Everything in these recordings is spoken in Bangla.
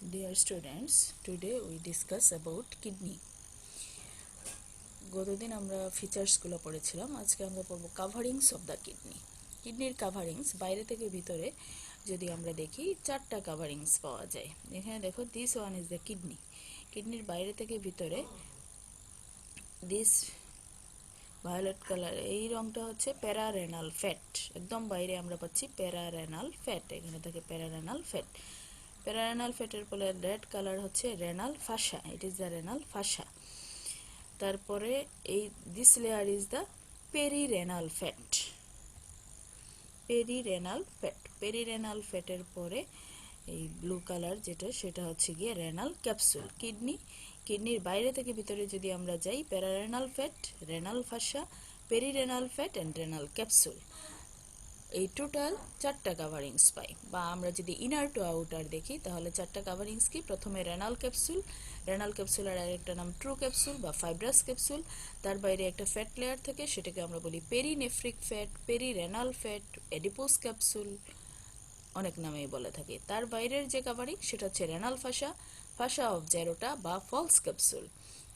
Dear students, today we discuss about kidney. গতদিন আমরা ফিচার্সগুলো পড়েছিলাম, আজকে আমরা পড়ব কাভারিংস অফ দ্য কিডনি। কিডনির কাভারিংস বাইরে থেকে ভিতরে যদি আমরা দেখি চারটা কাভারিংস পাওয়া যায়। এখানে দেখো, this one is the kidney. কিডনির বাইরে থেকে ভিতরে দিস ভায়োলেট কালার, এই রংটা হচ্ছে প্যারারেনাল ফ্যাট। একদম বাইরে আমরা পাচ্ছি প্যারারেনাল ফ্যাট, এখানে থাকে প্যারারেনাল ফ্যাট। প্যারারেনাল ফ্যাটের পরে রেড কালার হচ্ছে renal ফাসা, it is the renal ফাসা। তারপরে এই this layer is the perirenal fat. Perirenal ফ্যাটের পরে এই ব্লু কালার যেটা, সেটা হচ্ছে গিয়ে রেনাল ক্যাপসুল। কিডনির বাইরে থেকে ভিতরে যদি আমরা যাই, pararenal fat, renal fascia, perirenal fat and renal capsule, এই টোটাল চারটা কাভারিংস পাই। বা আমরা যদি ইনার টু আউটার দেখি তাহলে চারটা কাভারিংস কি? প্রথমে রেনাল ক্যাপসুলের আরেকটা নাম ট্রু ক্যাপসুল বা ফাইব্রাস ক্যাপসুল। তার বাইরে একটা ফ্যাট লেয়ার থাকে, সেটাকে আমরা বলি perinephric fat, perirenal fat, adipose capsule, অনেক নামেই বলে থাকে। তার বাইরের যে কাভারিং সেটা হচ্ছে রেনাল ফাসা অফ জেরোটা বা ফলস ক্যাপসুল।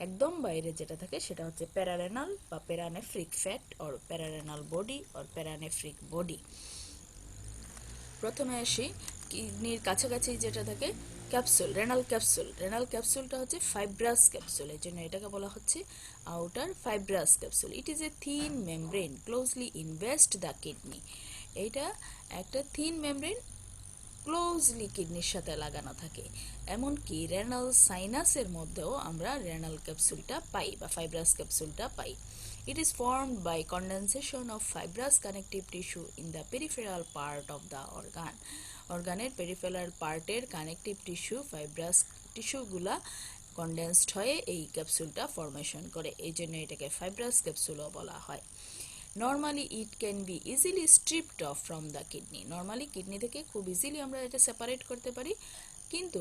একদম বাইরে যেটা থাকে সেটা হচ্ছে প্যারারেনাল বা paranephric fat or pararenal body or paranephric body. প্রথমে আসি কিডনির কাছাকাছি যেটা থাকে ক্যাপসুল, রেনাল ক্যাপসুলটা হচ্ছে ফাইব্রাস ক্যাপসুল, এই জন্য এটাকে বলা হচ্ছে outer fibrous capsule. It is A thin membrane closely invest the kidney. এইটা একটা থিন মেমব্রেন ক্লোজলি কিডনির সাথে লাগানো থাকে। এমনকি রেনাল সাইনাসের মধ্যেও আমরা রেনাল ক্যাপসুলটা পাই বা ফাইব্রাস ক্যাপসুলটা পাই। It is formed by condensation of fibrous connective tissue in the peripheral part of the organ. অর্গানের পেরিফেরাল পার্টের কানেকটিভ টিস্যু, ফাইব্রাস টিস্যুগুলা কনডেন্সড হয়ে এই ক্যাপসুলটা ফরমেশন করে, এই জন্য এটাকে ফাইব্রাস ক্যাপসুলও বলা হয়। Normally it can be easily striped of from the kidney. Normally kidney থেকে খুব ইজিলি আমরা এটা সেপারেট করতে পারি, কিন্তু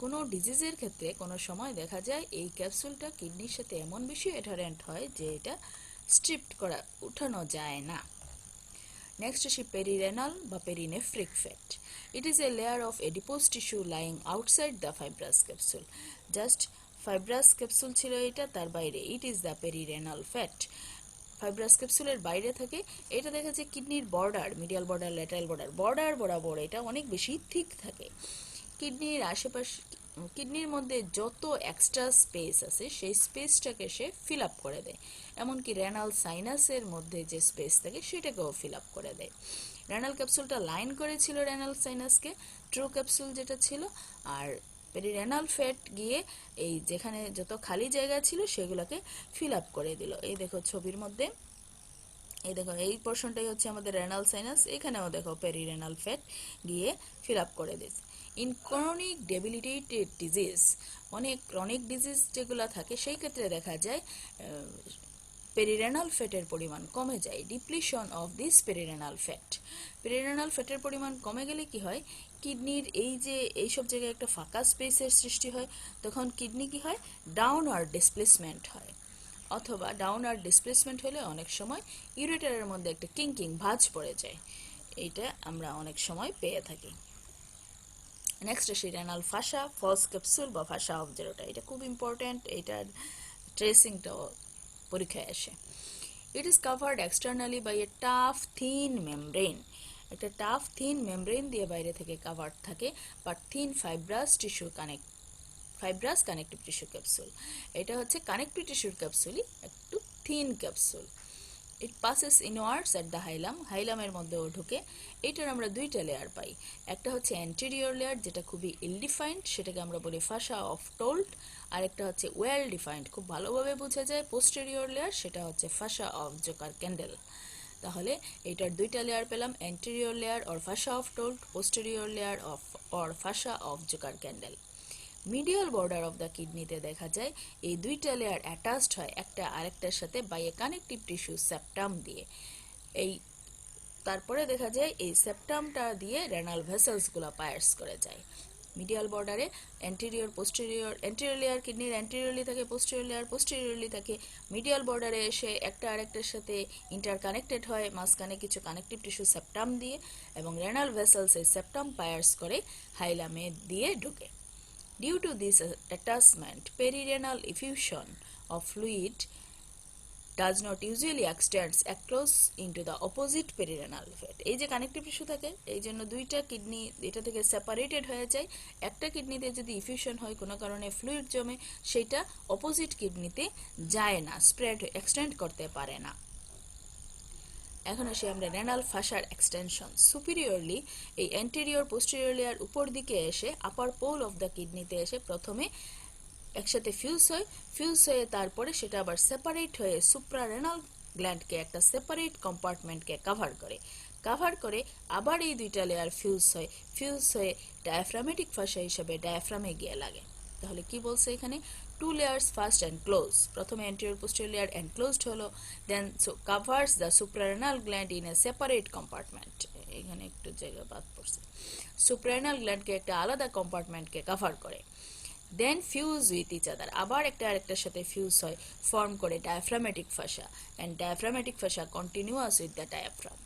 কোনো ডিজিজের ক্ষেত্রে কোনো সময় দেখা যায় এই ক্যাপসুলটা কিডনির সাথে এমন বেশি অ্যাডারেন্ট হয় যে এটা স্ট্রিপড করা, উঠানো যায় না। নেক্সট আসি পেরিরেনাল বা perinephric fat. It is a layer of adipose tissue lying outside the fibrous capsule. Just fibrous capsule ছিল এটা, তার বাইরে it is the perirenal fat. Fibrous ক্যাপসুলের বাইরে থাকে, এটা দেখা যায় কিডনির border, medial border, lateral border বরাবর এটা অনেক বেশি থিক থাকে। কিডনির আশেপাশে, কিডনির মধ্যে যত এক্সট্রা স্পেস আছে সেই স্পেসটাকে সে ফিল আপ করে দেয়। এমনকি রেনাল সাইনাসের মধ্যে যে স্পেস থাকে সেটাকেও ফিল আপ করে দেয়। রেনাল ক্যাপসুলটা লাইন করেছিল রেনাল সাইনাসকে, ট্রু ক্যাপসুল যেটা ছিল, আর পেরিরেনাল ফ্যাট গিয়ে এই যেখানে যত খালি জায়গা ছিল সেগুলোকে ফিল আপ করে দিল। এই দেখো ছবির মধ্যে, এই দেখো এই পোর্শনটাই হচ্ছে আমাদের রেনাল সাইনাস, এখানেও দেখো পেরিরেনাল ফ্যাট গিয়ে ফিল আপ করে দিয়েছে। ইন ক্রনিক ডেবিলিটেটেড ডিজিজ, অনেক ক্রনিক ডিজিজ যেগুলো থাকে সেই ক্ষেত্রে দেখা যায় পেরিরেনাল ফ্যাটের পরিমাণ কমে যায়। ডিপ্লিশন অফ দিস পেরিরেনাল ফ্যাটের পরিমাণ কমে গেলে কি হয়, কিডনির এই যে এইসব জায়গায় একটা ফাঁকা স্পেসের সৃষ্টি হয়, তখন কিডনি কি হয়, ডাউনওয়ার্ড ডিসপ্লেসমেন্ট হয়। অথবা ডাউনওয়ার্ড ডিসপ্লেসমেন্ট হলে অনেক সময় ইউরেটারের মধ্যে একটা কিঙ্কিং ভাঁজ পড়ে যায়, এইটা আমরা অনেক সময় পেয়ে থাকি। নেক্সট আসি রেনাল ফাসা, ফলস ক্যাপসুল বা ফাসা অফ জেরোটা। এটা খুব ইম্পর্ট্যান্ট, এটার ট্রেসিংটাও পরীক্ষায় আসে। It is covered externally by a tough thin membrane. একটা টাফ থিন মেমব্রেন দিয়ে বাইরে থেকে কাভার্ড থাকে, but thin fibrous connective tissue capsule. এটা হচ্ছে কানেকটিভ টিস্যুর ক্যাপসুলই একটু thin capsule. It passes inwards at the হাইলামের মধ্যেও ঢুকে। এটার আমরা দুইটা লেয়ার পাই, একটা হচ্ছে অ্যান্টেরিয়র লেয়ার যেটা খুবই ইল ডিফাইন্ড, সেটাকে আমরা বলি ফাসা অফ টোল্ট। আর একটা হচ্ছে ওয়েল ডিফাইন্ড, খুব ভালোভাবে বোঝা যায়, পোস্টেরিয়র লেয়ার, সেটা হচ্ছে ফাসা অফ জোকার ক্যান্ডেল। তাহলে এটার দুইটা লেয়ার পেলাম, anterior layer or ফাসা of টোল্ট, posterior layer or ফাসা of Joker candle. Medial border of the কিডনিতে দেখা যায় এই দুইটা লেয়ার অ্যাটাচড হয় একটা আরেকটার সাথে by a connective tissue septum দিয়ে। এই তারপরে দেখা যায় এই সেপ্টামটা দিয়ে রেনাল ভেসেলসগুলো পায়ার্স করে যায়। মিডিয়াল বর্ডারে অ্যান্টেরিয়র লেয়ার কিডনির অ্যান্টেরিয়রলি থাকে, পোস্টেরিয়রলি থাকে। মিডিয়াল বর্ডারে এসে একটা আরেকটার সাথে ইন্টারকানেক্টেড হয় মাঝখানে কিছু কানেকটিভ টিস্যু সেপ্টাম দিয়ে, এবং রেনাল ভেসেলস এই সেপ্টাম পায়ার্স করে হাইলামে দিয়ে ঢুকে। Due to this attachment, perirenal effusion of fluid does not usually extends across into the opposite perirenal fat. এই যে কানেকটিভ টিস্যু থাকে, এই জন্য দুইটা কিডনি এটা থেকে সেপারেটেড হয়ে যায়। একটা কিডনিতে যদি ইফিউশন হয়, কোনো কারণে ফ্লুইড জমে, সেটা অপোজিট কিডনিতে যায় না, স্প্রেড এক্সটেন্ড করতে পারে না। এখন আসি আমরা রেনাল ফাসার এক্সটেনশন। সুপিরিয়রলি এই অ্যান্টেরিয়র পোস্টেরিয়র লেয়ার উপর দিকে এসে আপার পোল অফ দ্য কিডনিতে এসে প্রথমে একসাথে ফিউজ হয়ে তারপরে সেটা আবার সেপারেট হয়ে সুপ্রারেনাল গ্ল্যান্ডকে একটা সেপারেট কম্পার্টমেন্টকে কাভার করে আবার এই দুইটা লেয়ার ফিউজ হয়ে ডায়াফ্রামেটিক ফাসা হিসেবে ডায়াফ্রামে গিয়ে লাগে। তাহলে কি বলছে এখানে? Two layers first and close, প্রথমে অ্যান্টেরিয়র পোস্টেরিয়র লেয়ার এনক্লোজড হলো, then covers the suprarenal gland in a separate compartment. এখানে একটু জায়গা বাদ পড়ছে। সুপ্রারেনাল গ্ল্যান্ডকে একটা আলাদা কম্পার্টমেন্টকে কভার করে, then fuse with each other, আবার একটা আরেকটার সাথে ফিউজ হয়, ফর্ম করে diaphragmatic fascia, and diaphragmatic fascia continuous with the diaphragm.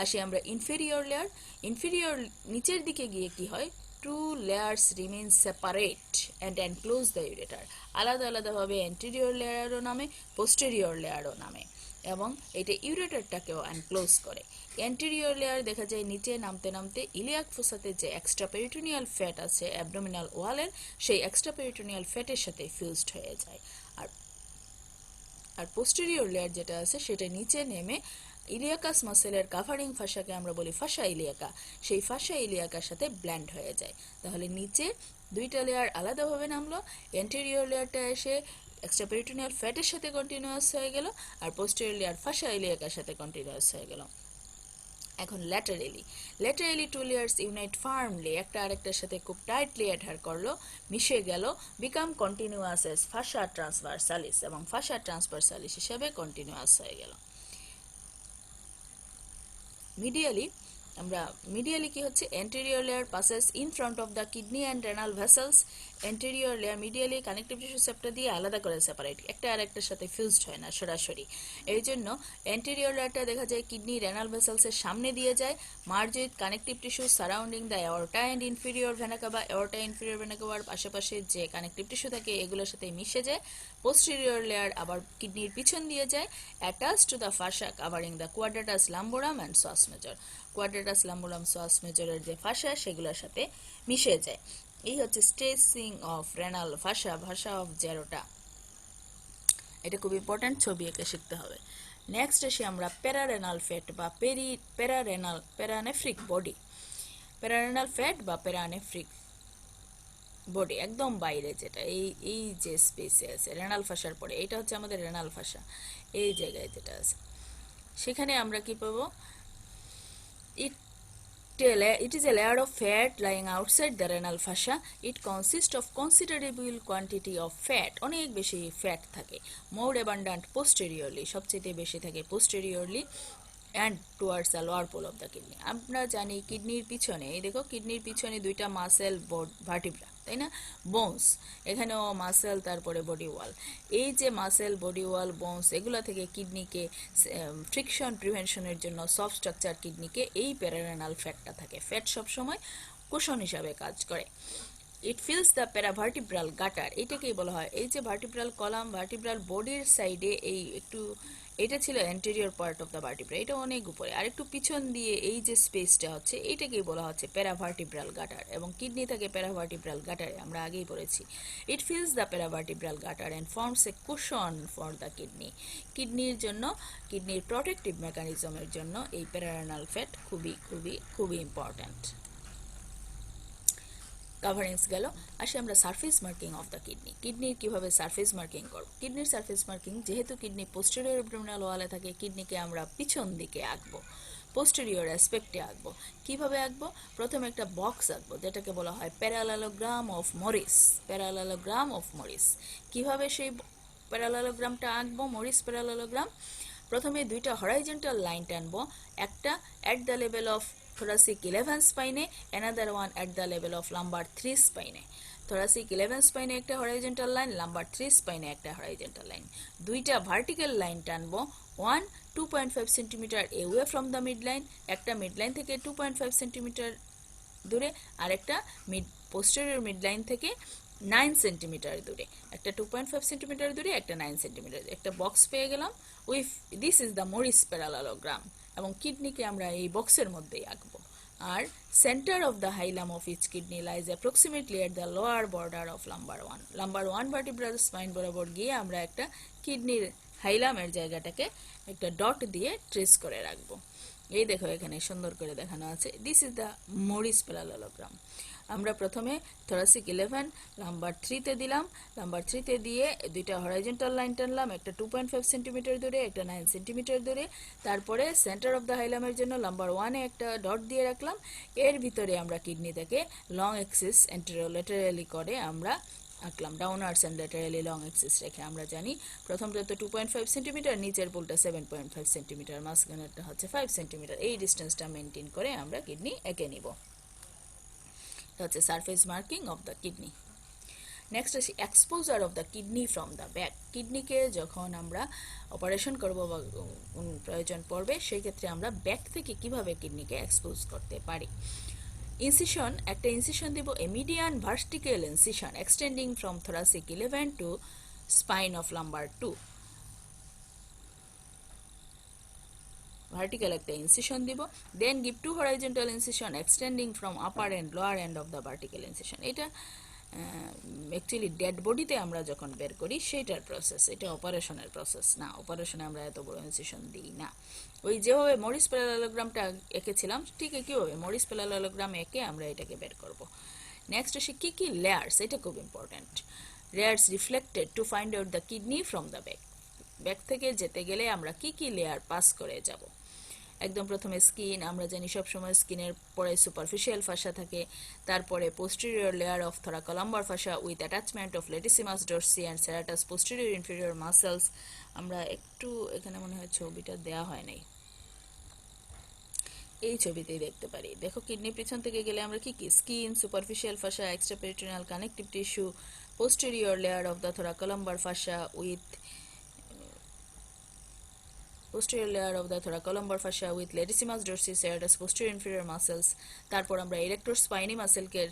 আসি আমরা ইনফেরিয়র নিচের দিকে গিয়ে কি হয়? Two layers remain separate and enclose the ureter, আলাদাভাবে অ্যান্টেরিয়র লেয়ারও নামে, পোস্টেরিয়র লেয়ারও নামে, এবং এটা ইউরেটারটাকেও এনক্লোজ করে। অ্যান্টেরিয়র লেয়ার দেখা যায় নিচে নামতে ইলিয়াক ফোসাতে যে এক্সট্রা পেরিটোনিয়াল ফ্যাট আছে অ্যাবডোমিনাল ওয়ালের, সেই এক্সট্রা পেরিটোনিয়াল ফ্যাটের সাথে ফিউজড হয়ে যায়। আর পোস্টেরিয়র লেয়ার যেটা আছে সেটা নিচে নেমে ইলিয়াকাস মাসেলের কাভারিং ফাসাকে আমরা বলি ফাসা ইলিয়াকা, সেই ফাসা ইলিয়াকার সাথে ব্ল্যান্ড হয়ে যায়। তাহলে নিচে দুইটা লেয়ার আলাদাভাবে নামলো, অ্যান্টেরিয়র লেয়ারটা এসে এক্সট্রা পেরিটোনিয়াল ফ্যাটের সাথে কন্টিনিউয়াস হয়ে গেল, আর পোস্টেরিয়র লেয়ার ফাসা ইলিয়াকার সাথে কন্টিনিউয়াস হয়ে গেল। এখন laterally two layers unite firmly, একটা আরেকটার সাথে খুব টাইটলি অ্যাডহার করলো, মিশে গেল, become continuous as fascia transversalis, এবং ফাসা ট্রান্সভার্সালিস হিসেবে কন্টিনিউয়াস হয়ে গেল। মিডিয়ালি কি হচ্ছে? anterior layer passes in front of the kidney and renal vessels. anterior layer medially connective tissue septa দিয়ে আলাদা করে সেপারেট, একটা আর একটার সাথে ফিউজড হয় না সরাসরি। এই জন্য anterior লেয়ারটা দেখা যায় কিডনি রেনাল ভেসেলসের সামনে দিয়ে যায়, merge with connective tissue surrounding the aorta and inferior vena cava, aorta inferior vena cava আশেপাশে যে কানেকটিভ টিস্যু থাকে এগুলোর সাথে মিশে যায়। posterior layer আবার কিডনির পিছন দিয়ে যায়, attached to the fascia covering the quadratus lumborum and psoas major, কোয়াড্রাটাস লাম্বোরাম সোয়াস মেজরের যে ফাসা সেগুলোর সাথে মিশে যায়। এই হচ্ছে স্ট্রেসিং অফ রেনাল ফাসা অফ জেরোটা। এটা খুব ইম্পর্টেন্ট, ছবি এঁকে শিখতে হবে। নেক্সট আসি আমরা প্যারারেনাল ফ্যাট বা প্যারানেফ্রিক বডি, একদম বাইরে যেটা এই যে স্পেসে আছে রেনাল ফাসার পরে, এটা হচ্ছে আমাদের রেনাল ফাসা, এই জায়গায় যেটা আছে সেখানে আমরা কি পাবো? It is a layer of fat lying outside the renal fascia. It consists of considerable quantity of fat. অনেক বেশি ফ্যাট থাকে। More abundant posteriorly, সবচেয়ে বেশি থাকে posteriorly and towards the lower pole of the kidney. আমরা জানি কিডনির পিছনে, এই দেখো কিডনির পিছনে দুইটা মাসেল ভার্টিব্রা, তাই না? বোনস, এখানেও মাসেল, তারপরে বডি ওয়াল। এই যে মাসেল, বডি ওয়াল, বোনস, এগুলো থেকে কিডনিকে ফ্রিকশন প্রিভেনশনের জন্য সফট স্ট্রাকচার কিডনিকে এই প্যারারেনাল ফ্যাটটা থাকে। ফ্যাট সবসময় কুশন হিসাবে কাজ করে। ইট ফিলস দ্য প্যারাভার্টিব্রাল গাটার, এটাকেই বলা হয় এই যে ভার্টিব্রাল কলাম, ভার্টিব্রাল বডির সাইডে এই একটু, এটা ছিল anterior part of the vertebra, এটা অনেক উপরে, আর একটু পিছন দিয়ে এই যে স্পেসটা হচ্ছে এইটাকেই বলা হচ্ছে প্যারাভার্টিব্রাল গাটার, এবং কিডনি থাকে প্যারাভার্টিব্রাল গাটারে, আমরা আগেই পড়েছি। It fills the paravertebral gutter and forms a cushion for the kidney, কিডনির জন্য, কিডনির প্রোটেক্টিভ মেকানিজমের জন্য এই প্যারারেনাল ফ্যাট খুবই ইম্পর্ট্যান্ট। কাভারিংস গেল। আসে আমরা সারফেস মার্কিং অফ দ্য কিডনির কিভাবে সারফেস মার্কিং করব। কিডনির সারফেস মার্কিং, যেহেতু কিডনি পোস্টেরিয়র অ্যাবডোমিনাল ওয়ালে থাকে, কিডনিকে আমরা পিছন দিকে আঁকবো, পোস্টেরিয়র অ্যাসপেক্টে আঁকবো। কিভাবে আঁকবো? প্রথমে একটা বক্স আঁকবো যেটাকে বলা হয় প্যারালেলোগ্রাম অফ মরিস। কিভাবে সেই প্যারালেলোগ্রামটা আঁকবো? মরিস প্যারালেলোগ্রাম, প্রথমে দুইটা হরাইজন্টাল লাইন টানবো, একটা at the level of thoracic 11 spine, another one at the level of lumbar 3 spine. thoracic 11 spine একটা horizontal line, lumbar 3 spine একটা horizontal line. দুইটা vertical line টানবো, one 2.5 cm away from the midline, একটা midline থেকে 2.5 cm দূরে, আর একটা পোস্টেরিয়র মিড লাইন থেকে 9 সেন্টিমিটার দূরে, একটা 2.5 সেন্টিমিটার দূরে, একটা 9 সেন্টিমিটার, একটা বক্স পেয়ে গেলাম। With this is the Morris parallelogram, এবং কিডনিকে আমরা এই বক্সের মধ্যেই আঁকবো। আর centre of the hilum of each kidney lies approximately at the lower border of lumbar one vertebral spine বরাবর গিয়ে আমরা একটা কিডনির হাইলামের জায়গাটাকে একটা ডট দিয়ে ট্রেস করে রাখবো। এই দেখো এখানে সুন্দর করে দেখানো আছে, দিস ইজ দ্য মরিস প্যারালালোগ্রাম। আমরা প্রথমে থোরাসিক 11 নাম্বার 3 তে দিলাম, নাম্বার 3 তে দিয়ে দুইটা হরাইজন্টাল লাইন টানলাম, একটা 2.5 সেন্টিমিটার দূরে, একটা 9 সেন্টিমিটার দূরে। তারপরে সেন্টার অফ দ্য হাইলামের জন্য নাম্বার 1-এ একটা ডট দিয়ে রাখলাম। এর ভিতরে আমরা কিডনি থেকে লং এক্সিস এন্টেরোলেটারালি করে আমরা আঁকলাম, downwards and laterally long axis রেখে। আমরা জানি প্রথমটা তো 2.5 সেন্টিমিটার, নিচের পোলটা 7.5 সেন্টিমিটার, মাঝখানেরটা হচ্ছে 5 সেন্টিমিটার। এই ডিস্টেন্সটা মেনটেন করে আমরা কিডনি এঁকে নিব। হচ্ছে surface marking of the kidney. Next আসি exposure of the kidney from the back. কিডনিকে যখন আমরা অপারেশন করব বা প্রয়োজন পড়বে, সেই ক্ষেত্রে আমরা ব্যাক থেকে কিভাবে কিডনিকে এক্সপোজ করতে পারি। ইনসিশন, একটা ইনসিশন দিব, a median vertical incision extending from thoracic 11 to spine of lumbar 2। Vertical একটা ইনসিশন দিব, then give two horizontal incision extending from upper end lower end of the vertical incision. এটা অ্যাকচুয়ালি ডেড বডিতে আমরা যখন বের করি সেটার প্রসেস, এটা অপারেশনের প্রসেস না। অপারেশনে আমরা এত বড় ইনসিশন দিই না। ওই যেভাবে মরিস প্যারালালোগ্রামটা এঁকেছিলাম ঠিক একইভাবে মরিস প্যারালালোগ্রাম এঁকে আমরা এটাকে বের করব। নেক্সট আসি কি কি লেয়ার্স, এটা খুব important. Layers reflected to find out the kidney from the back. Back থেকে যেতে গেলে আমরা কি কি লেয়ার পাস করে যাব। একদম প্রথমে স্কিন, আমরা জানি সবসময় স্কিনের পরে সুপারফিশিয়াল ফাসা থাকে, তারপরে posterior layer of thoracolumbar fascia with attachment of latissimus dorsi and serratus posterior inferior muscles। আমরা একটু এখানে মনে হয় ছবিটা দেয়া হয় নাই, এই ছবিতেই দেখতে পারি। দেখো কিডনি পিছন থেকে গেলে আমরা কি কি, skin, superficial fascia, extraperitoneal connective tissue, posterior layer of the thoracolumbar fascia with posterior layer of the thoracolumbar fascia with latissimus dorsi, serratus posterior inferior muscles। তারপর আমরা erector spiny muscle কে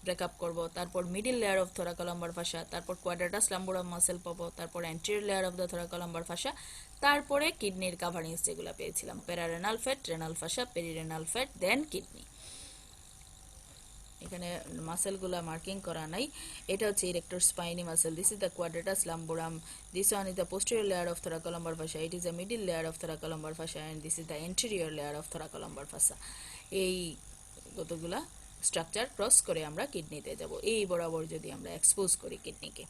ব্রেকআপ করব, তারপর middle layer of thoracolumbar fascia, তারপর quadratus lumborum muscle পাবো, তারপর anterior layer of the thoracolumbar fascia, তারপরে কিডনির কাভারিংস যেগুলো পেয়েছিলাম, pararenal fat, renal fascia, perirenal fat, then kidney. এখানে মাসেলগুলা মার্কিং করা নাই। এটা হচ্ছে erector spinae muscle, this is the quadratus lumborum, this one is the posterior layer of thoracolumbar fascia, it is the middle layer of thoracolumbar fascia and this is the anterior layer of thoracolumbar fascia। এই কতগুলা স্ট্রাকচার ক্রস করে আমরা কিডনিতে যাব, এই বরাবর যদি আমরা এক্সপোজ করি কিডনিকে।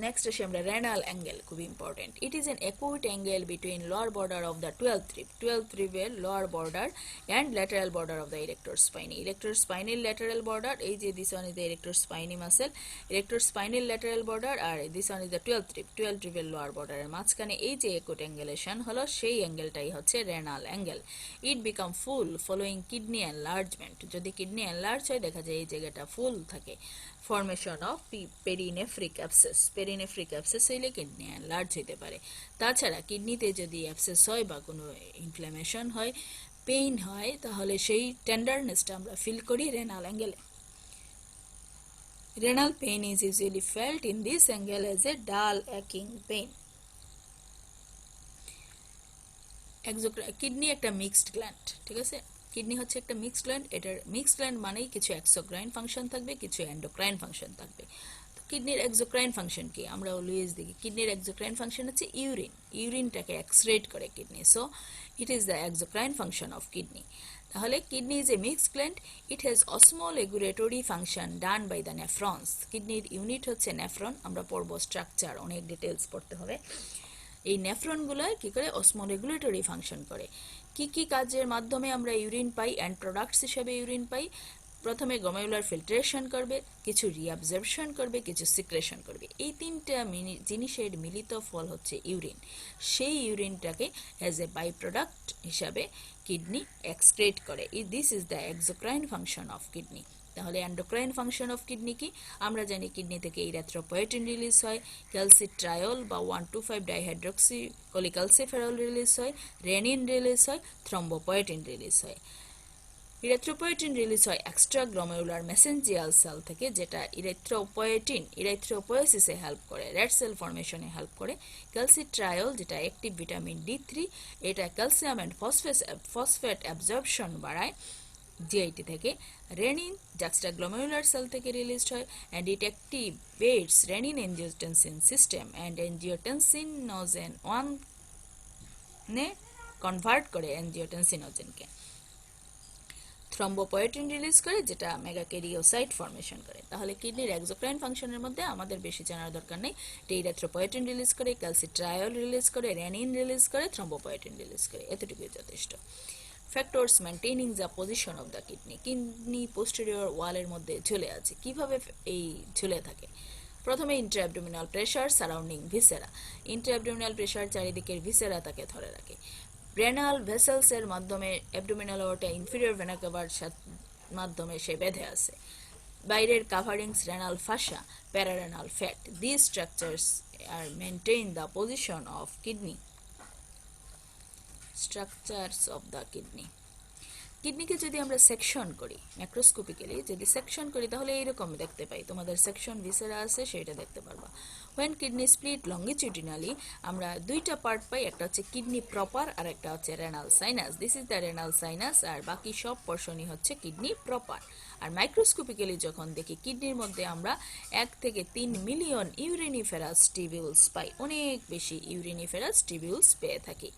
নেক্সট আসি আমরা রেনাল অ্যাঙ্গেল, খুব important. It is an acute angle between lower border of the 12th rib এর lower border and lateral border of the erector spinae. ইরেক্টর স্পাইনির ল্যাটারাল বর্ডার, এই যে this one is the erector spinae muscle, ইরেক্টর স্পাইনির ল্যাটারাল বর্ডার, আর this one is the 12th rib এর লোয়ার বর্ডারের মাঝখানে এই যে অ্যাকুট অ্যাঙ্গেলেশন হলো, সেই অ্যাঙ্গেলটাই হচ্ছে রেনাল অ্যাঙ্গেল। ইট বিকাম ফুল ফলোয়িং কিডনি এনলার্জমেন্ট। যদি কিডনি এনলার্জ হয় দেখা যায় এই জায়গাটা ফুল থাকে, ফর্মেশন অফ পেরিনেফ্রিক অ্যাবসেস। পেরিনেফ্রিক অ্যাবসেস হইলে কিডনি এনলার্জ হইতে পারে। তাছাড়া কিডনিতে যদি অ্যাবসেস হয় বা কোনো ইনফ্লামেশন হয়, পেইন হয়, তাহলে সেই টেন্ডারনেসটা আমরা ফিল করি রেনাল অ্যাঙ্গেলে। Renal pain is usually felt in this angle as a dull aching pain. Kidney একটা মিক্সড গ্ল্যান্ড, ঠিক আছে। কিডনি হচ্ছে একটা মিক্সড গ্ল্যান্ড। এটার মিক্সড গ্ল্যান্ড মানেই কিছু এক্সোক্রাইন ফাংশন থাকবে, কিছু এন্ডোক্রাইন ফাংশন থাকবে। তো কিডনির এক্সোক্রাইন ফাংশন কি, আমরা অলওয়েজ দেখি কিডনির এক্সোক্রাইন ফাংশন হচ্ছে ইউরিন। ইউরিনটাকে এক্সক্রেট করে kidney, so it is the exocrine function of kidney. তাহলে kidney is a mixed gland, it has osmoregulatory function done by the nephrons. কিডনির ইউনিট হচ্ছে নেফ্রন, আমরা পড়বো স্ট্রাকচার, অনেক ডিটেলস পড়তে হবে। এই নেফ্রনগুলো কি করে, অসমোরেগুলেটরি ফাংশন করে। কি কি কাজের মাধ্যমে আমরা ইউরিন পাই, এন্ড প্রোডাক্টস হিসেবে ইউরিন পাই। প্রথমে গ্লোমেরুলার ফিল্ট্রেশন করবে, কিছু রিঅ্যাবজর্পশন করবে, কিছু সিক্রেশন করবে। এই তিনটা জিনিসের মিলিত ফল হচ্ছে ইউরিন। সেই ইউরিনটাকে অ্যাজ এ বাই প্রোডাক্ট হিসাবে কিডনি এক্সক্রেট করে। This is the exocrine function of kidney. তাহলে এন্ডোক্রাইন ফাংশন অফ কিডনি কি, আমরা জানি কিডনি থেকে ইরিথ্রোপয়েটিন রিলিজ হয়, ক্যালসিট্রায়ল বা 1,2,5 ডাইহাইড্রক্সি কোলিক্যালসিফেরল রিলিজ হয়, রেনিন রিলিজ হয়, থ্রম্বোপয়েটিন রিলিজ হয়। ইরিথ্রোপয়েটিন রিলিজ হয় এক্সট্রা গ্লোমেরুলার মেসেঞ্জিয়াল সেল থেকে, যেটা ইরিথ্রোপোয়েসিসে হেল্প করে, রেড সেল ফরমেশনে হেল্প করে। ক্যালসিট্রায়ল যেটা অ্যাক্টিভ ভিটামিন D3, এটা ক্যালসিয়াম অ্যান্ড ফসফেট অ্যাবজর্পশন বাড়ায় জিআইটি থেকে। রেনিন জাক্সটাগ্লোমেরুলার সেল থেকে রিলিজড হয় and it activates renin angiotensin system and angiotensinogen 1 নে কনভার্ট করে এনজিওটেনসিনোজেনকে। থ্রম্বোপয়েটিন রিলিজ করে, যেটা মেগাক্যারিওসাইট ফরমেশন করে। তাহলে কিডনির এক্সোক্রাইন ফাংশনের মধ্যে আমাদের বেশি জানার দরকার নেই। ইরিথ্রোপয়েটিন রিলিজ করে, ক্যালসিট্রায়ল রিলিজ করে, রেনিন রিলিজ করে, থ্রম্বোপয়েটিন রিলিজ করে, এতটুকুই যথেষ্ট। Factors maintaining the position of the kidney. Kidney posterior ওয়ালের মধ্যে ঝুলে আছে। কিভাবে এই ঝুলে থাকে? প্রথমে intraabdominal pressure surrounding viscera. Intraabdominal pressure চারিদিকের ভিসেরা তাকে ধরে রাখে। রেনাল ভেসেলস এর মাধ্যমে অ্যাবডোমিনাল ওটা ইনফিরিয়র ভেনা কাভার মাধ্যমে সে বেঁধে আছে। বাইরের coverings renal fascia, pararenal fat. This structures are maintain the position of kidney. Structures of the kidney. কিডনিকে যদি আমরা সেকশন করি, ম্যাক্রোস্কোপিক্যালি যদি সেকশন করি, তাহলে এইরকম দেখতে পাই। তোমাদের সেকশন ভিসেরা আছে, সেটা দেখতে পারবা। হোয়েন কিডনি স্প্লিট লঙ্গিটিউডিনালি, আমরা দুইটা পার্ট পাই, একটা হচ্ছে কিডনি প্রপার আর একটা হচ্ছে renal sinus. This is the renal sinus, আর বাকি সব পোর্শনই হচ্ছে কিডনি প্রপার। আর মাইক্রোস্কোপিক্যালি যখন দেখি, কিডনির মধ্যে আমরা 1 থেকে 3 মিলিয়ন ইউরিনিফেরাস টিবিউলস পাই, অনেক বেশি ইউরিনিফেরাস টিবিউলস পেয়ে থাকি।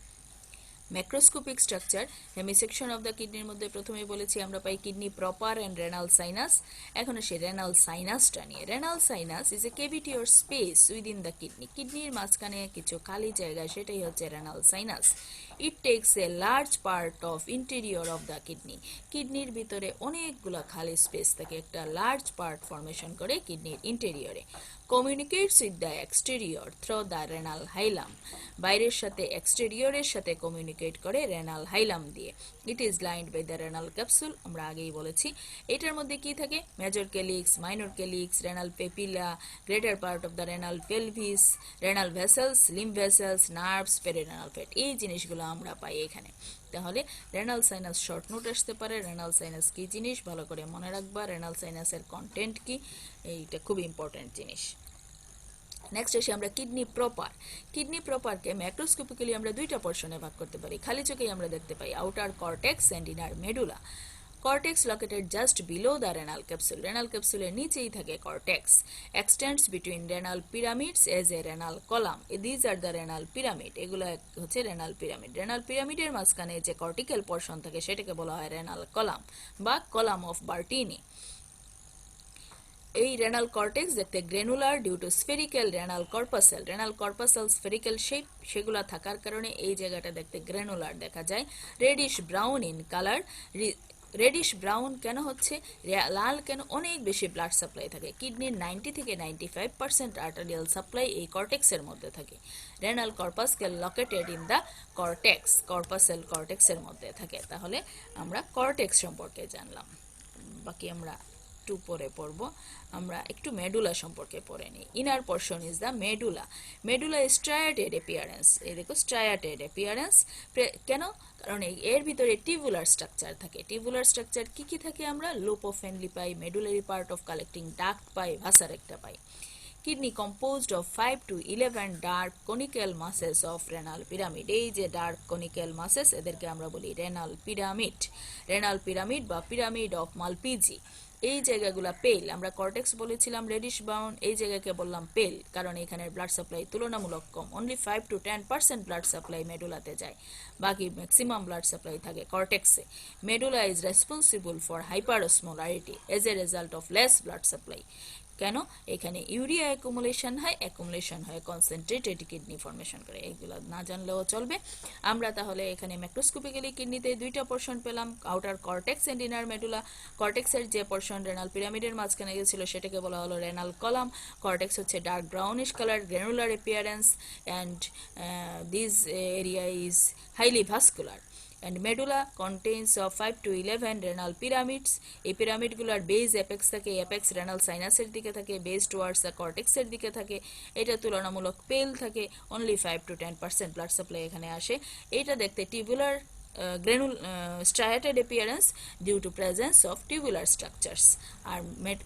Macroscopic structure hemisection of the কিডনির মধ্যে প্রথমে বলেছি আমরা পাই kidney proper and renal sinus. এখন আসে রেনাল সাইনাসটা নিয়ে। Renal sinus is a cavity or space within the kidney. কিডনির মাঝখানে কিছু খালি জায়গা, সেটাই হচ্ছে renal sinus. It takes a large part of interior of the kidney. কিডনির ভিতরে অনেকগুলো খালি স্পেস থাকে, একটা লার্জ পার্ট ফরমেশন করে কিডনির ইন্টেরিয়রে। Communicates with the exterior through the renal hilum. বাইরের সাথে এক্সটেরিয়রের সাথে কমিউনিকেট করে রেনাল হাইলাম দিয়ে। It is lined by the renal capsule, আমরা আগেই বলেছি। এটার মধ্যে কি থাকে? Major calyx, minor calyx, renal papilla, greater part of the renal pelvis, renal vessels, lymph vessels, nerves, perirenal fat. এই জিনিসগুলো আমরা পাই এখানে। তাহলে রেনাল সাইনাস শর্ট নোট আসতে পারে। রেনাল সাইনাস কি জিনিস ভালো করে মনে রাখবা। রেনাল সাইনাসের কন্টেন্ট কি, এইটা খুব ইম্পর্টেন্ট জিনিস। নেক্সট আসি আমরা কিডনি প্রপার। কিডনি প্রপারকে ম্যাক্রোস্কোপিক্যালি আমরা দুইটা পোর্শনে ভাগ করতে পারি। খালি চোখেই আমরা দেখতে পাই outer cortex and inner medulla. Cortex located just below the renal capsule. Renal ক্যাপসুলের নিচেই থাকে cortex. Extends between renal pyramids as a renal column. These are the renal pyramid. এগুলো হচ্ছে রেনাল পিরামিড। রেনাল পিরামিডের মাঝখানে যে কর্টিক্যাল পোর্শন থাকে, সেটাকে বলা হয় রেনাল কলাম বা কলাম অফ বার্টিনি। এই রেনাল কর্টেক্স দেখতে granular due to spherical renal corpuscle. Renal corpuscle spherical shape, সেগুলো থাকার কারণে এই জায়গাটা দেখতে গ্রেনুলার দেখা যায়। Reddish brown in colour. Reddish brown কেন হচ্ছে, লাল কেন? অনেক বেশি ব্লাড সাপ্লাই থাকে। কিডনির 90 থেকে 95% আর্টারিয়াল সাপ্লাই এই কর্টেক্সের মধ্যে থাকে। Renal corpuscle located in the cortex. Corpuscle কর্টেক্সের মধ্যে থাকে। তাহলে আমরা কর্টেক্স সম্পর্কে জানলাম। বাকি আমরা একটু পরে পড়ব। আমরা একটু মেডুলা সম্পর্কে পড়ে নিই। Inner portion is the medulla. Medulla striated appearance. এই দেখো স্ট্রায়াটেড অ্যাপিয়ারেন্স কেন? কারণ এর ভিতরে টিবুলার স্ট্রাকচার থাকে। টিবুলার স্ট্রাকচার কি কি থাকে? আমরা লুপ অফ হেনলি পাই, medullary part of collecting duct পাই, ভাসার একটা পাই। Kidney composed of 5 to 11 dark conical masses of renal pyramid. এই যে ডার্ক কনিক্যাল মাসেস, এদেরকে আমরা বলি রেনাল পিরামিড। রেনাল পিরামিড বা পিরামিড অফ মালপিজি। এই জায়গাগুলো পেল। আমরা কর্টেক্স বলেছিলাম রেডিশ ব্রাউন, এই জায়গাকে বললাম পেল, কারণ এখানের ব্লাড সাপ্লাই তুলনামূলক কম। অনলি 5 to 10% ব্লাড সাপ্লাই মেডুলাতে যায়, বাকি ম্যাক্সিমাম ব্লাড সাপ্লাই থাকে কর্টেক্সে। Medulla is responsible for hyperosmolarity as a result of less blood supply. কেন? এখানে ইউরিয়া অ্যাকুমুলেশন হয়, কনসেন্ট্রেটেড কিডনি ফরমেশন করে। এগুলো না জানলেও চলবে। আমরা তাহলে এখানে ম্যাক্রোস্কোপিক্যালি কিডনিতে দুইটা পোর্শন পেলাম, outer cortex and inner medulla. কর্টেক্সের যে পোর্শন রেনাল পিরামিডের মাঝখানে গেছিল, সেটাকে বলা হলো রেনাল কলাম। কর্টেক্স হচ্ছে dark brownish colour, granular appearance, and this area is highly vascular. And medulla contains of 5 to 11 renal pyramids. এই পিরামিডগুলোর বেজ অ্যাপেক্স থাকে, অ্যাপেক্স রেনাল সাইনাসের দিকে থাকে, বেজ টুয়ার্ডস দ্য কর্টেক্সের দিকে থাকে। এটা তুলনামূলক পেল থাকে, অনলি 5 to 10% ব্লাড সাপ্লাই এখানে আসে। এটা দেখতে টিবুলার striated appearance due to presence of tubular structures, আর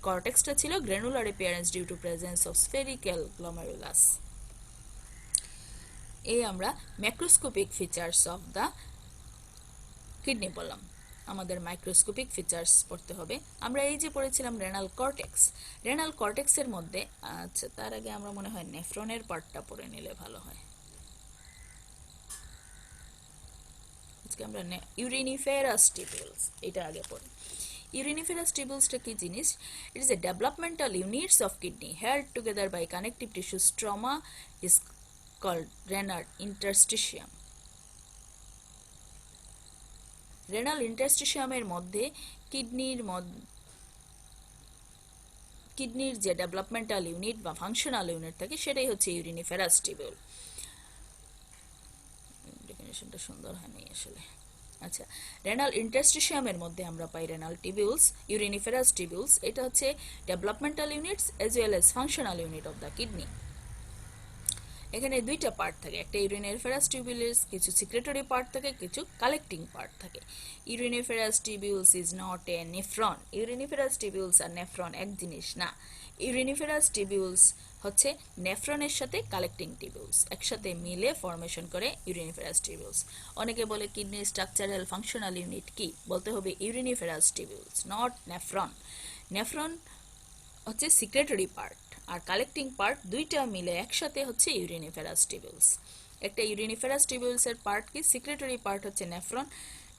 কর্টেক্সটা ছিল granular appearance due to presence of spherical glomerulus. এই আমরা macroscopic features of the kidney বললাম, আমাদের মাইক্রোস্কোপিক ফিচার্স পড়তে হবে। আমরা এই যে পড়েছিলাম রেনাল কর্টেক্স, রেনাল কর্টেক্সের মধ্যে, আচ্ছা তার আগে আমরা মনে হয় নেফ্রনের পার্টটা পড়ে নিলে ভালো হয়। আজকে আমরা ইউরিনিফেরাস টিবিউলস এটা আগে পড়ি। ইউরিনিফেরাস টিবিউলসটা কি জিনিস? It is a developmental units of kidney held together by connective tissue stroma is called renal interstitium. Renal ইন্টারস্টিশিয়ামের মধ্যে কিডনির যে ডেভেলপমেন্টাল ইউনিট বা ফাংশনাল ইউনিট থাকে সেটাই হচ্ছে ইউরিনিফেরাস টিবিউল। ডেফিনিশনটা সুন্দর হয়নি আসলে। আচ্ছা, রেনাল ইন্টারস্টিশিয়ামের মধ্যে আমরা পাই রেনাল টিবিউলস, ইউরিনিফেরাস টিবিউলস। এটা হচ্ছে developmental units as well as functional unit of the kidney. এখানে দুইটা পার্ট থাকে, একটা ইউরিনিফেরাস টিবিউলস, কিছু সিক্রেটরি পার্ট থাকে, কিছু কালেক্টিং পার্ট থাকে। Uriniferous tubules is not a nephron. Uriniferous tubules আর নেফ্রন এক জিনিস না। ইউরিনিফেরাস টিবিউলস হচ্ছে নেফ্রনের সাথে কালেক্টিং টিবিউলস একসাথে মিলে ফরমেশন করে ইউরিনিফেরাস টিবিউলস। অনেকে বলে কিডনি স্ট্রাকচারাল ফাংশনাল ইউনিট কি, বলতে হবে uriniferous tubules, not nephron. Nephron হচ্ছে সিক্রেটরি পার্ট আর কালেক্টিং পার্ট, দুইটা মিলে একসাথে হচ্ছে ইউরিনিফেরাস টিবিউলস। একটা ইউরিনিফেরাস টিবিউলসের পার্ট কি, সিক্রেটরি পার্ট হচ্ছে নেফ্রন।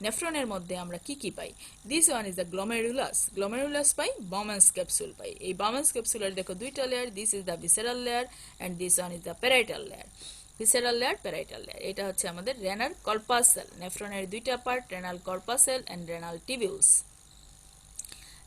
নেফ্রনের মধ্যে আমরা কি কি পাই? This one is the glomerulus. Glomerulus পাই, বমেন্স ক্যাপসুল পাই। এই বমেন্স ক্যাপসুলের দেখো দুইটা layer, this is the visceral layer and this one is the parietal layer. Visceral layer, parietal layer, এটা হচ্ছে আমাদের রেনাল কর্পাসেল। নেফ্রনের দুইটা part, renal corpuscle and renal tubules.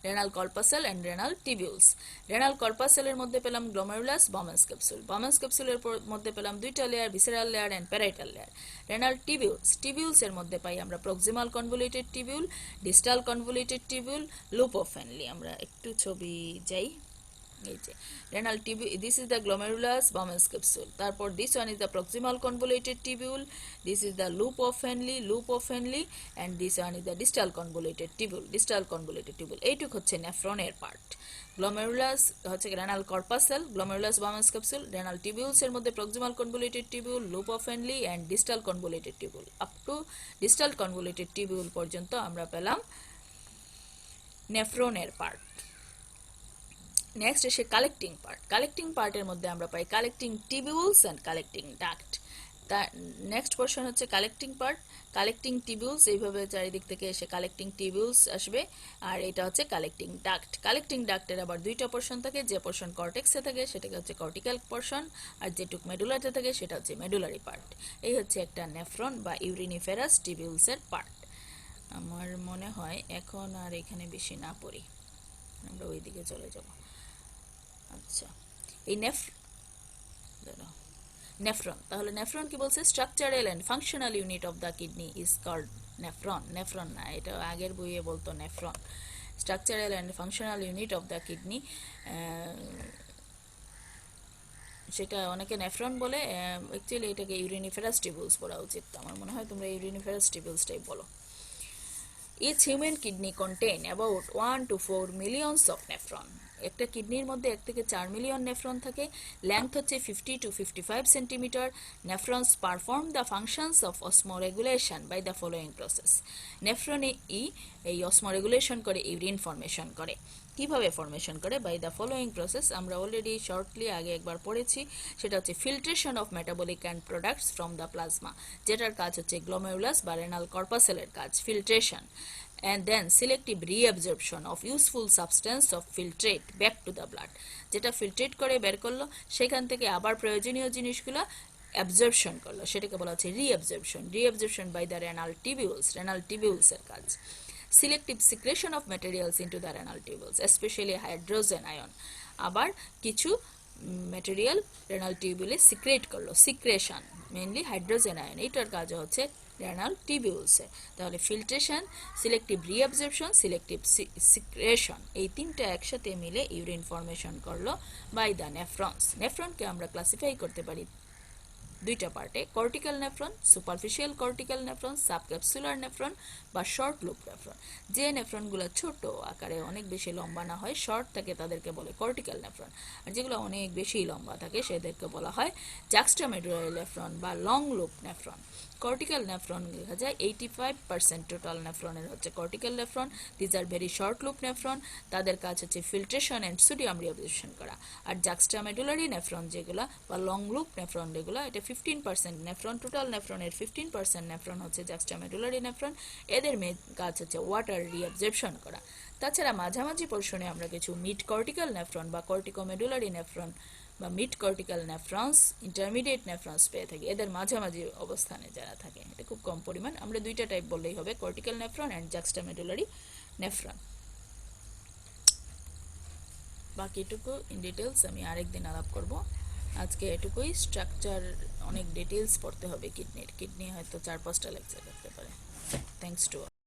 Renal corpuscle and renal tubules. Renal কর্পাসেলের মধ্যে পেলাম গ্লোমেরুলাস, বমেন্স ক্যাপসুল। বমেন্স ক্যাপসুলের মধ্যে পেলাম দুইটা layer, visceral layer and parietal layer. Renal tubules, টিবিউলসের মধ্যে পাই আমরা proximal convoluted tubule, distal convoluted tubule, loop of Henle. আমরা একটু ছবি যাই, এই যে renal tubule, this is the glomerulus, Bowman's capsule. তারপর this one is the proximal convoluted tubule, this is the loop of Henle and this one is the distal convoluted tubule, distal convoluted tubule. এইটুক হচ্ছে নেফ্রনের পার্ট। গ্লোমেরুলাস হচ্ছে renal corpuscle, glomerulus, Bowman's capsule. Renal tubules এর মধ্যে proximal convoluted tubule, loop of Henle and distal convoluted tubule. Up to distal convoluted tubule পর্যন্ত আমরা পেলাম নেফ্রনের পার্ট। নেক্সট এসে কালেক্টিং পার্ট। কালেক্টিং পার্টের মধ্যে আমরা পাই collecting tubules and collecting duct. তার নেক্সট পোর্শন হচ্ছে কালেক্টিং পার্ট। কালেক্টিং টিবিউলস, এইভাবে চারিদিক থেকে এসে কালেক্টিং টিবিউলস আসবে, আর এটা হচ্ছে কালেক্টিং ডাক্ট। কালেক্টিং ডাক্টের আবার দুইটা পোর্শন থাকে, যে পোর্শন কর্টেক্সে থাকে সেটাকে হচ্ছে কর্টিক্যাল পোর্শন, আর যেটুক মেডুলাতে থাকে সেটা হচ্ছে মেডুলারি পার্ট। এই হচ্ছে একটা নেফ্রন বা ইউরিনিফেরাস টিবিউলসের পার্ট। আমার মনে হয় এখন আর এখানে বেশি না পড়ি, আমরা ওই দিকে চলে যাব। আচ্ছা, এই নেফ্রন, তাহলে নেফ্রন কি বলছে? Structural and functional unit of the kidney is called nephron. Nephron না, এটা আগের বইয়ে বলতো nephron. Structural and functional unit of the kidney, সেটা অনেকে নেফ্রন বলে, অ্যাকচুয়ালি এটাকে ইউরিনিফেরাস টিবিউলস বলা উচিত। আমার মনে হয় তোমরা ইউরিনিফেরাস টিবিউলসটাই বলো। Each human kidney contain about 1 to 4 millions of nephron. একটা কিডনির মধ্যে 1 থেকে 4 মিলিয়ন নেফ্রন থাকে। লেংথ হচ্ছে 50 to 55 centimetre. Nephrons perform the functions of osmoregulation by the following process. Nephron এই অসমোরেগুলেশন করে ইউরিন ফর্মেশন করে। কিভাবে ফর্মেশন করে? By the following process. আমরা অলরেডি শর্টলি আগে একবার পড়েছি, সেটা হচ্ছে filtration of metabolic and products from the plasma, যেটার কাজ হচ্ছে গ্লোমেরুলাস বা রেনাল কর্পাসেলের কাজ, filtration. And then selective reabsorption of useful substance of filtrate back to the blood, যেটা ফিল্ট্রেট করে বের করলো, সেখান থেকে আবার প্রয়োজনীয় জিনিসগুলো অ্যাবজর্পশন করলো, সেটাকে বলা হচ্ছে reabsorption. Reabsorption by the renal tubules, renal টিবিউলসের কাজ। Selective secretion of materials into the renal tubules, specially hydrogen ion. আবার কিছু ম্যাটেরিয়াল রেনাল টিবিউলে সিক্রেট করলো, সিক্রেশন, মেইনলি হাইড্রোজেন আয়ন, এইটার কাজ হচ্ছে রেনাল টিবিউলসে। তাহলে filtration, selective reabsorption, selective secretion, এই তিনটা একসাথে মিলে ইউরিন ফর্মেশন করলো বাই দ্য নেফ্রনস। নেফ্রনকে আমরা ক্লাসিফাই করতে পারি দুইটা পার্টে, cortical nephron, superficial cortical nephron, subcapsular nephron বা শর্ট লুপ নেফ্রন। যে নেফ্রনগুলো ছোট আকারে অনেক বেশি লম্বা না হয়, শর্ট থাকে, তাদেরকে বলে কর্টিক্যাল নেফ্রন। আর যেগুলো অনেক বেশি লম্বা থাকে সেদেরকে বলা হয় জাক্সটামেডুলারি নেফ্রন বা long loop nephron. Cortical nephron লেখা যায় 85% টোটাল নেফ্রনের হচ্ছে cortical nephron. These are very short loop nephron, তাদের কাজ হচ্ছে ফিল্ট্রেশন অ্যান্ড সোডিয়াম রিঅ্যাবজর্পশন করা। আর জাক্সটামেডুলারি নেফ্রন যেগুলো বা লং লুপ নেফ্রন যেগুলো, এটা 15% নেফ্রন, টোটাল নেফ্রনের 15% নেফ্রন হচ্ছে জাক্সটামেডুলারি নেফ্রন। এদের মেন কাজ হচ্ছে ওয়াটার রিঅ্যাবজর্পশন করা। তাছাড়া মাঝামাঝি পোর্শনে আমরা কিছু মিড কর্টিক্যাল নেফ্রন বা কর্টিকোমেডুলারি নেফ্রন বা মিড কর্টিক্যাল নেফ্রন্স, ইন্টারমিডিয়েট নেফ্রন্স পেয়ে থাকি। এদের মাঝামাঝি অবস্থানে যারা থাকে, এটা খুব কম পরিমাণ। আমরা দুইটা টাইপ বললেই হবে, cortical nephron and juxtamedullary nephron. বাকিটুকু ইন ডিটেলস আমি আরেকদিন আলাপ করব। আজকে এটুকুই। স্ট্রাকচার অনেক ডিটেলস পড়তে হবে কিডনির, কিডনি হয়তো 4-5টা লেকচার করতে পারে। Thanks to